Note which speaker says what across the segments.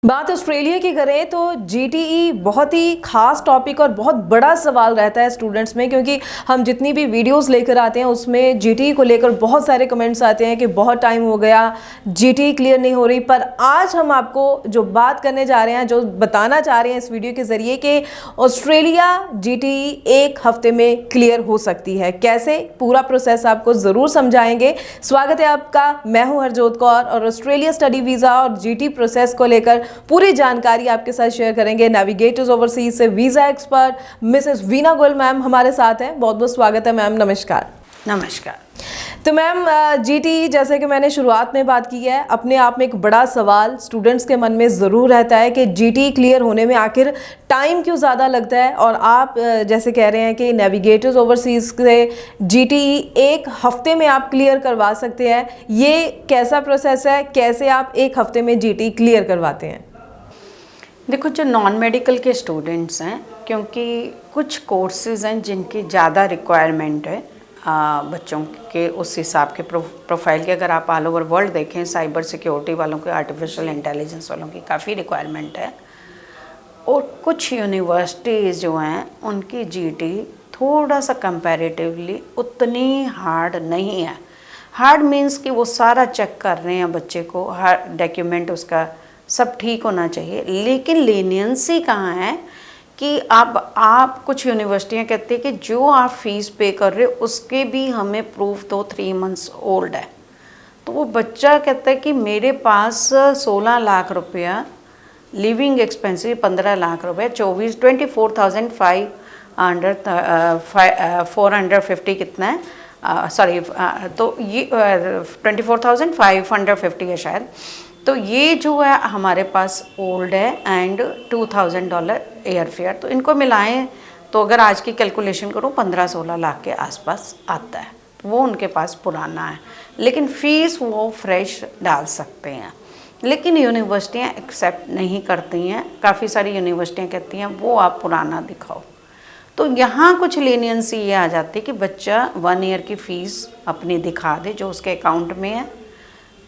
Speaker 1: बात ऑस्ट्रेलिया की करें तो जीटीई बहुत ही खास टॉपिक और बहुत बड़ा सवाल रहता है स्टूडेंट्स में, क्योंकि हम जितनी भी वीडियोस लेकर आते हैं उसमें जीटीई को लेकर बहुत सारे कमेंट्स आते हैं कि बहुत टाइम हो गया, जीटीई क्लियर नहीं हो रही। पर आज हम आपको जो बात करने जा रहे हैं, जो बताना चाह रहे हैं इस वीडियो के ज़रिए कि ऑस्ट्रेलिया जीटीई एक हफ्ते में क्लियर हो सकती है। कैसे, पूरा प्रोसेस आपको ज़रूर समझाएंगे। स्वागत है आपका, मैं हूँ हरजोत कौर और ऑस्ट्रेलिया स्टडी वीज़ा और जीटीई प्रोसेस को लेकर पूरी जानकारी आपके साथ शेयर करेंगे। नेविगेटर्स ओवरसीज से visa expert Mrs Veena Goyal ma'am हमारे साथ हैं। बहुत बहुत स्वागत है मैम, नमस्कार।
Speaker 2: नमस्कार।
Speaker 1: तो मैम, जीटीई जैसे कि मैंने शुरुआत में बात की है, अपने आप में एक बड़ा सवाल स्टूडेंट्स के मन में ज़रूर रहता है कि जीटीई क्लियर होने में आखिर टाइम क्यों ज़्यादा लगता है। और आप जैसे कह रहे हैं कि नेविगेटर्स ओवरसीज़ से जीटीई एक हफ्ते में आप क्लियर करवा सकते हैं, ये कैसा प्रोसेस है? कैसे आप एक हफ्ते में जीटीई क्लियर करवाते हैं?
Speaker 2: देखो, जो नॉन मेडिकल के स्टूडेंट्स हैं, क्योंकि कुछ कोर्सेज़ हैं जिनकी ज़्यादा रिक्वायरमेंट है बच्चों के उस हिसाब के प्रोफाइल के। अगर आप ऑल ओवर वर्ल्ड देखें, साइबर सिक्योरिटी वालों के, आर्टिफिशियल इंटेलिजेंस वालों की काफ़ी रिक्वायरमेंट है। और कुछ यूनिवर्सिटीज़ जो हैं उनकी जीटीई थोड़ा सा कंपैरेटिवली उतनी हार्ड नहीं है। हार्ड मीन्स कि वो सारा चेक कर रहे हैं बच्चे को, हर डॉक्यूमेंट उसका सब ठीक होना चाहिए। लेकिन लीनियंसी कहाँ है कि आप कुछ यूनिवर्सिटियाँ कहती है कि जो आप फीस पे कर रहे हो उसके भी हमें प्रूफ दो 3 मंथ्स ओल्ड है। तो वो बच्चा कहता है कि मेरे पास 16 लाख रुपया लिविंग एक्सपेंसिव, 15 लाख रुपये, 450 कितना है, सॉरी, तो ये 24,550 है शायद। तो ये जो है हमारे पास ओल्ड है एंड $2,000 एयर फेयर। तो इनको मिलाएं तो अगर आज की कैलकुलेशन करूँ 15-16 लाख के आसपास आता है। वो उनके पास पुराना है, लेकिन फ़ीस वो फ्रेश डाल सकते हैं। लेकिन यूनिवर्सिटियाँ एक्सेप्ट नहीं करती हैं। काफ़ी सारी यूनिवर्सिटियाँ कहती हैं वो आप पुराना दिखाओ। तो यहाँ कुछ लीनियंसी ये आ जाती है कि बच्चा 1 ईयर की फ़ीस अपनी दिखा दे जो उसके अकाउंट में है,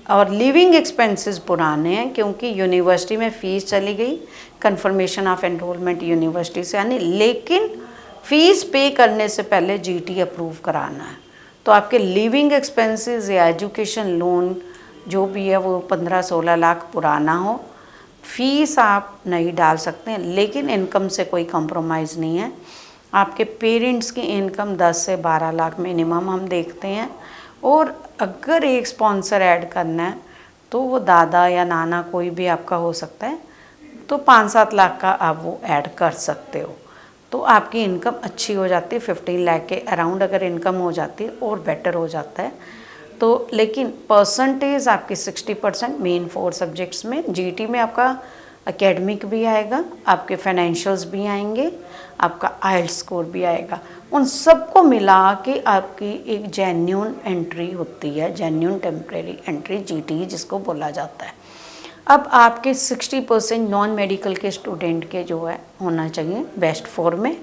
Speaker 2: और लिविंग एक्सपेंसेस पुराने हैं क्योंकि यूनिवर्सिटी में फ़ीस चली गई, कंफर्मेशन ऑफ एनरोलमेंट यूनिवर्सिटी से आनी, लेकिन फ़ीस पे करने से पहले जीटी अप्रूव कराना है। तो आपके लिविंग एक्सपेंसेस या एजुकेशन लोन जो भी है वो 15-16 लाख पुराना हो, फ़ीस आप नहीं डाल सकते हैं। लेकिन इनकम से कोई कंप्रोमाइज़ नहीं है। आपके पेरेंट्स की इनकम 10 से 12 लाख मिनिमम हम देखते हैं। और अगर एक स्पॉन्सर ऐड करना है तो वो दादा या नाना कोई भी आपका हो सकता है, तो 5-7 लाख का आप वो ऐड कर सकते हो। तो आपकी इनकम अच्छी हो जाती है, 15 लाख के अराउंड अगर इनकम हो जाती है और बेटर हो जाता है। तो लेकिन परसेंटेज आपकी 60% मेन 4 सब्जेक्ट्स में, जीटी में आपका एकेडमिक भी आएगा, आपके फाइनेंशियल्स भी आएंगे, आपका आइल्स स्कोर भी आएगा। उन सबको मिला के आपकी एक जेन्युइन एंट्री होती है, जेन्युइन टेम्परेरी एंट्री जीटी जिसको बोला जाता है। अब आपके 60% नॉन मेडिकल के स्टूडेंट के जो है होना चाहिए बेस्ट 4 में,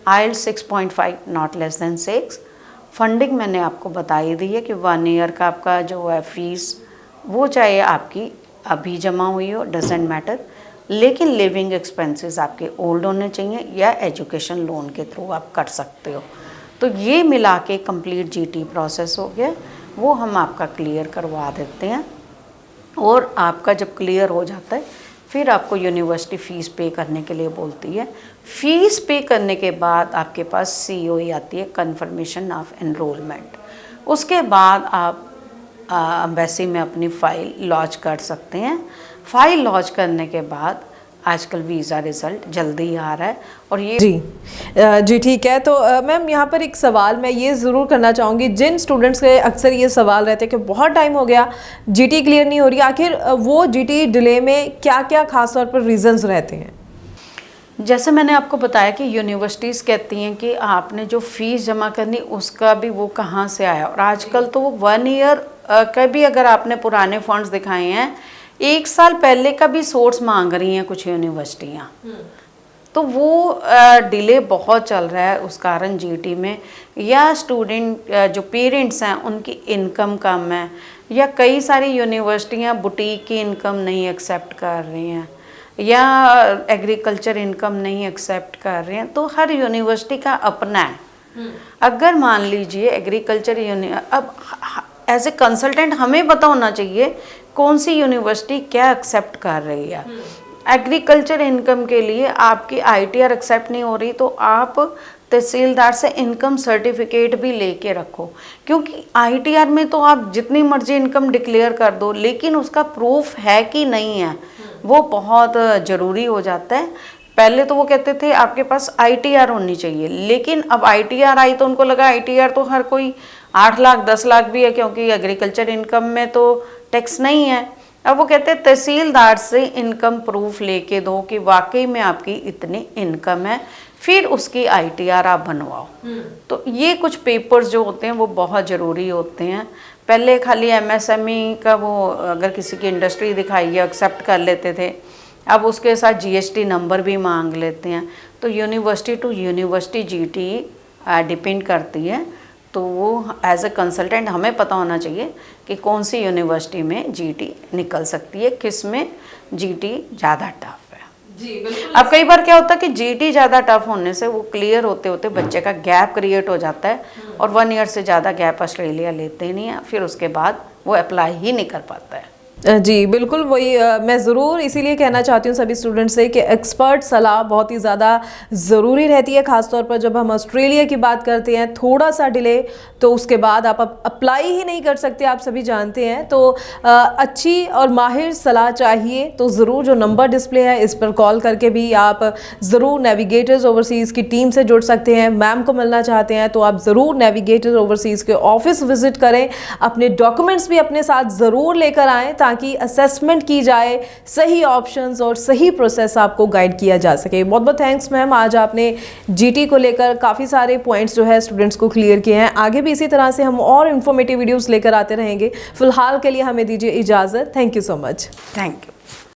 Speaker 2: आइल्स 6.5 नॉट लेस देन 6। फंडिंग मैंने आपको बता ही दी है कि 1 ईयर का आपका जो है फीस वो चाहे आपकी अभी जमा हुई हो, डजेंट मैटर, लेकिन लिविंग एक्सपेंसेस आपके ओल्ड होने चाहिए या एजुकेशन लोन के थ्रू आप कर सकते हो। तो ये मिला के कंप्लीट जीटी प्रोसेस हो गया, वो हम आपका क्लियर करवा देते हैं। और आपका जब क्लियर हो जाता है फिर आपको यूनिवर्सिटी फ़ीस पे करने के लिए बोलती है। फ़ीस पे करने के बाद आपके पास सीओई आती है, कन्फर्मेशन ऑफ एनरोलमेंट। उसके बाद आप एम्बेसी में अपनी फ़ाइल लॉन्च कर सकते हैं। फ़ाइल लॉन्च करने के बाद आजकल वीज़ा रिज़ल्ट जल्दी आ रहा है और ये
Speaker 1: जी ठीक है। तो मैम, यहाँ पर एक सवाल मैं ये ज़रूर करना चाहूँगी, जिन स्टूडेंट्स के अक्सर ये सवाल रहते हैं कि बहुत टाइम हो गया जीटी क्लियर नहीं हो रही, आखिर वो जीटी डिले में क्या क्या खास तौर पर रीज़न्स रहते हैं?
Speaker 2: जैसे मैंने आपको बताया कि यूनिवर्सिटीज़ कहती हैं कि आपने जो फ़ीस जमा करनी उसका भी वो कहाँ से आया। और आजकल तो वो 1 ईयर का भी अगर आपने पुराने फंड्स दिखाए हैं, 1 साल पहले का भी सोर्स मांग रही हैं कुछ यूनिवर्सिटियाँ। तो वो डिले बहुत चल रहा है उस कारण जीटी में, या स्टूडेंट जो पेरेंट्स हैं उनकी इनकम कम है, या कई सारी यूनिवर्सिटियाँ बुटीक की इनकम नहीं एक्सेप्ट कर रही हैं। या एग्रीकल्चर इनकम नहीं एक्सेप्ट कर रहे हैं, तो हर यूनिवर्सिटी का अपना है। अगर मान लीजिए एग्रीकल्चर अब एज ए कंसल्टेंट हमें पता होना चाहिए कौन सी यूनिवर्सिटी क्या एक्सेप्ट कर रही है। एग्रीकल्चर इनकम के लिए आपकी ITR एक्सेप्ट नहीं हो रही, तो आप तहसीलदार से इनकम सर्टिफिकेट भी लेके रखो, क्योंकि ITR में तो आप जितनी मर्जी इनकम डिक्लेयर कर दो, लेकिन उसका प्रूफ है कि नहीं है वो बहुत ज़रूरी हो जाता है। पहले तो वो कहते थे आपके पास ITR होनी चाहिए, लेकिन अब ITR आई तो उनको लगा ITR तो हर कोई 8 लाख 10 लाख भी है, क्योंकि एग्रीकल्चर इनकम में तो टैक्स नहीं है। अब वो कहते हैं तहसीलदार से इनकम प्रूफ लेके दो कि वाकई में आपकी इतनी इनकम है, फिर उसकी ITR आप बनवाओ। तो ये कुछ पेपर्स जो होते हैं वो बहुत ज़रूरी होते हैं। पहले खाली MSME का वो अगर किसी की इंडस्ट्री दिखाई है एक्सेप्ट कर लेते थे, अब उसके साथ GST नंबर भी मांग लेते हैं। तो university to university GT depend करती है, तो वो एज ए कंसल्टेंट हमें पता होना चाहिए कि कौन सी यूनिवर्सिटी में GT निकल सकती है, किस में GT ज़्यादा टफ है।
Speaker 1: जी बिल्कुल।
Speaker 2: अब कई बार क्या होता है कि GT ज़्यादा टफ होने से वो क्लियर होते होते बच्चे का गैप क्रिएट हो जाता है, और 1 ईयर से ज़्यादा गैप ऑस्ट्रेलिया लेते ही नहीं है, फिर उसके बाद वो अप्लाई ही नहीं कर पाता है।
Speaker 1: जी बिल्कुल, वही मैं ज़रूर इसीलिए कहना चाहती हूँ सभी स्टूडेंट्स से कि एक्सपर्ट सलाह बहुत ही ज़्यादा ज़रूरी रहती है, ख़ासतौर पर जब हम ऑस्ट्रेलिया की बात करते हैं। थोड़ा सा डिले तो उसके बाद आप अप्लाई ही नहीं कर सकते, आप सभी जानते हैं। तो अच्छी और माहिर सलाह चाहिए तो ज़रूर जो नंबर डिस्प्ले है इस पर कॉल करके भी आप ज़रूर नेविगेटर्स ओवरसीज़ की टीम से जुड़ सकते हैं। मैम को मिलना चाहते हैं तो आप ज़रूर नेविगेटर्स ओवरसीज़ के ऑफिस विज़िट करें, अपने डॉक्यूमेंट्स भी अपने साथ ज़रूर लेकर आएँ ताकि असेसमेंट की जाए, सही ऑप्शंस और सही प्रोसेस आपको गाइड किया जा सके। बहुत बहुत थैंक्स मैम, आज आपने GT को लेकर काफ़ी सारे पॉइंट्स जो है स्टूडेंट्स को क्लियर किए हैं। आगे भी इसी तरह से हम और इन्फॉर्मेटिव वीडियोस लेकर आते रहेंगे। फिलहाल के लिए हमें दीजिए इजाज़त। Thank you so much.
Speaker 2: Thank you.